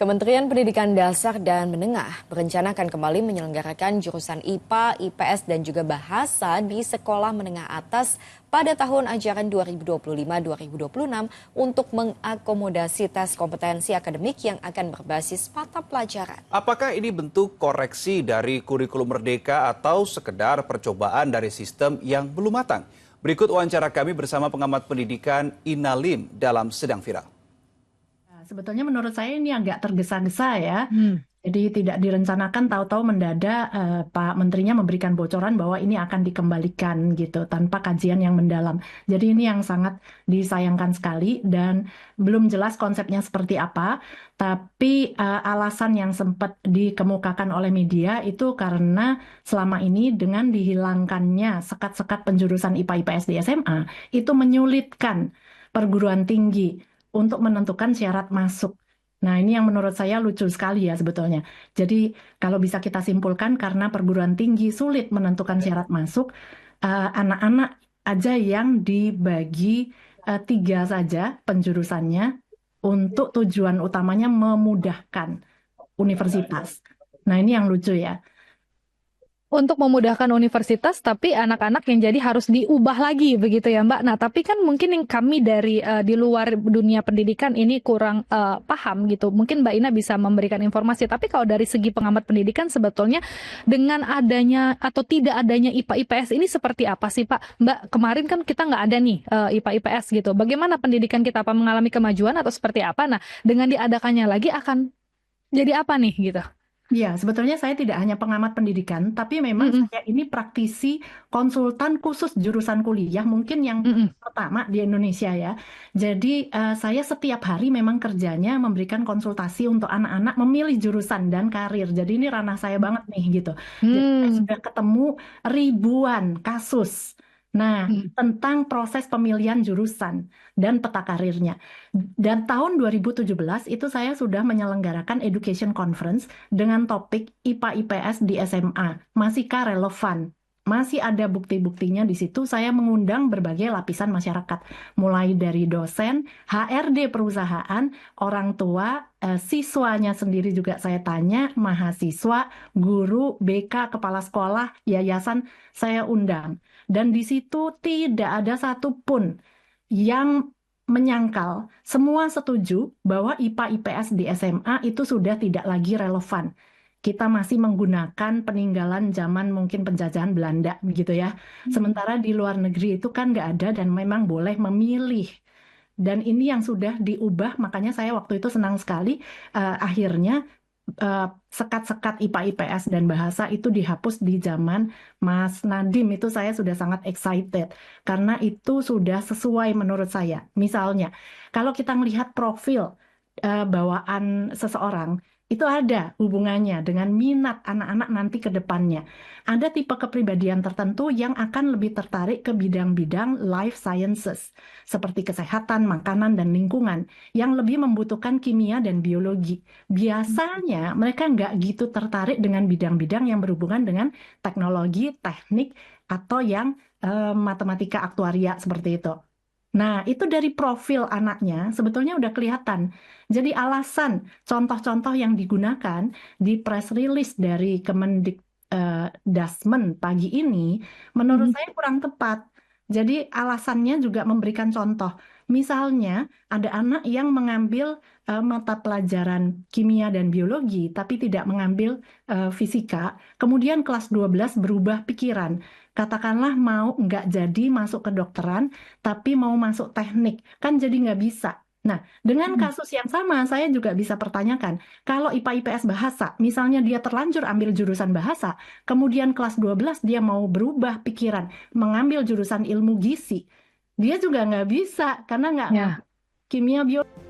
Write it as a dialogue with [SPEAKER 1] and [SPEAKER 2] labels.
[SPEAKER 1] Kementerian Pendidikan Dasar dan Menengah berencana akan kembali menyelenggarakan jurusan IPA, IPS, dan juga Bahasa di sekolah menengah atas pada tahun ajaran 2025-2026 untuk mengakomodasi tes kompetensi akademik yang akan berbasis mata pelajaran.
[SPEAKER 2] Apakah ini bentuk koreksi dari kurikulum Merdeka atau sekedar percobaan dari sistem yang belum matang? Berikut wawancara kami bersama pengamat pendidikan Ina Lim dalam Sedang Viral.
[SPEAKER 3] Sebetulnya menurut saya ini agak tergesa-gesa ya. Jadi tidak direncanakan, tahu-tahu mendadak Pak Menterinya memberikan bocoran bahwa ini akan dikembalikan gitu tanpa kajian yang mendalam. Jadi ini yang sangat disayangkan sekali dan belum jelas konsepnya seperti apa. Tapi alasan yang sempat dikemukakan oleh media itu karena selama ini dengan dihilangkannya sekat-sekat penjurusan IPA IPS di SMA itu menyulitkan perguruan tinggi untuk menentukan syarat masuk. Nah, ini yang menurut saya lucu sekali ya sebetulnya. Jadi, kalau bisa kita simpulkan karena perguruan tinggi sulit menentukan syarat masuk, anak-anak aja yang dibagi 3 saja penjurusannya untuk tujuan utamanya memudahkan universitas. Nah, ini yang lucu ya.
[SPEAKER 4] Untuk memudahkan universitas, tapi anak-anak yang jadi harus diubah lagi begitu ya Mbak. Nah, tapi kan mungkin yang kami dari di luar dunia pendidikan ini kurang paham gitu. Mungkin Mbak Ina bisa memberikan informasi. Tapi kalau dari segi pengamat pendidikan sebetulnya dengan adanya atau tidak adanya IPA IPS ini seperti apa sih Pak? Mbak, kemarin kan kita nggak ada nih IPA IPS gitu. Bagaimana pendidikan kita, apa mengalami kemajuan atau seperti apa? Nah, dengan diadakannya lagi akan jadi apa nih gitu?
[SPEAKER 3] Ya, sebetulnya saya tidak hanya pengamat pendidikan, tapi memang saya ini praktisi konsultan khusus jurusan kuliah, mungkin yang pertama di Indonesia ya. Jadi saya setiap hari memang kerjanya memberikan konsultasi untuk anak-anak memilih jurusan dan karir. Jadi ini ranah saya banget nih gitu. Jadi saya sudah ketemu ribuan kasus. Nah, tentang proses pemilihan jurusan dan peta karirnya. Dan tahun 2017 itu saya sudah menyelenggarakan education conference dengan topik IPA IPS di SMA. Masihkah relevan? Masih ada bukti-buktinya di situ. Saya mengundang berbagai lapisan masyarakat, mulai dari dosen, HRD perusahaan, orang tua, siswanya sendiri juga saya tanya, mahasiswa, guru, BK, kepala sekolah, yayasan, saya undang. Dan di situ tidak ada satupun yang menyangkal, semua setuju bahwa IPA IPS di SMA itu sudah tidak lagi relevan. Kita masih menggunakan peninggalan zaman mungkin penjajahan Belanda begitu ya. Sementara di luar negeri itu kan nggak ada dan memang boleh memilih. Dan ini yang sudah diubah, makanya saya waktu itu senang sekali akhirnya sekat-sekat IPA IPS dan bahasa itu dihapus di zaman Mas Nadiem. Itu saya sudah sangat excited karena itu sudah sesuai menurut saya. Misalnya kalau kita melihat profil bawaan seseorang, itu ada hubungannya dengan minat anak-anak nanti ke depannya. Ada tipe kepribadian tertentu yang akan lebih tertarik ke bidang-bidang life sciences, seperti kesehatan, makanan, dan lingkungan, yang lebih membutuhkan kimia dan biologi. Biasanya mereka nggak gitu tertarik dengan bidang-bidang yang berhubungan dengan teknologi, teknik, atau yang matematika aktuaria seperti itu. Nah, itu dari profil anaknya sebetulnya udah kelihatan. Jadi alasan, contoh-contoh yang digunakan di press release dari Dasmen pagi ini, menurut saya kurang tepat. Jadi alasannya juga memberikan contoh. Misalnya, ada anak yang mengambil mata pelajaran kimia dan biologi, tapi tidak mengambil fisika. Kemudian kelas 12 berubah pikiran. Katakanlah mau nggak jadi masuk kedokteran, tapi mau masuk teknik. Kan jadi nggak bisa. Nah, dengan kasus yang sama, saya juga bisa pertanyakan, kalau IPA IPS bahasa, misalnya dia terlanjur ambil jurusan bahasa, kemudian kelas 12 dia mau berubah pikiran, mengambil jurusan ilmu gizi, dia juga nggak bisa, karena nggak kimia biologi.